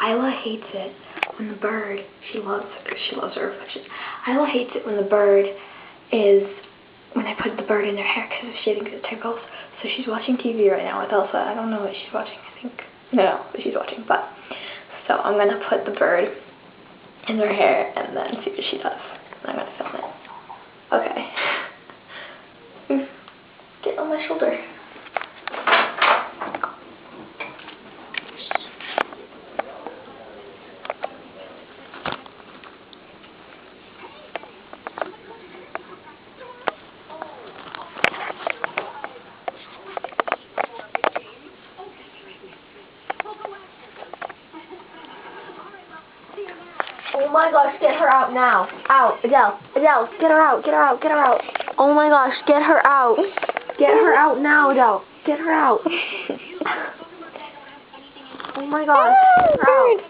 Isla hates it when the bird, she loves her reflection. Isla hates it when the bird is, when I put the bird in her hair because she thinks it tickles. So she's watching TV right now with Elsa. I don't know what she's watching, I think. No, what she's watching, but. So I'm going to put the bird in her hair and then see what she does. I'm going to film it. Okay. Get on my shoulder. Oh my gosh, get her out now. Out, Adele, Adele, get her out, get her out, get her out. Oh my gosh, get her out. Get her out now, Adele. Get her out. Oh my gosh, get her out.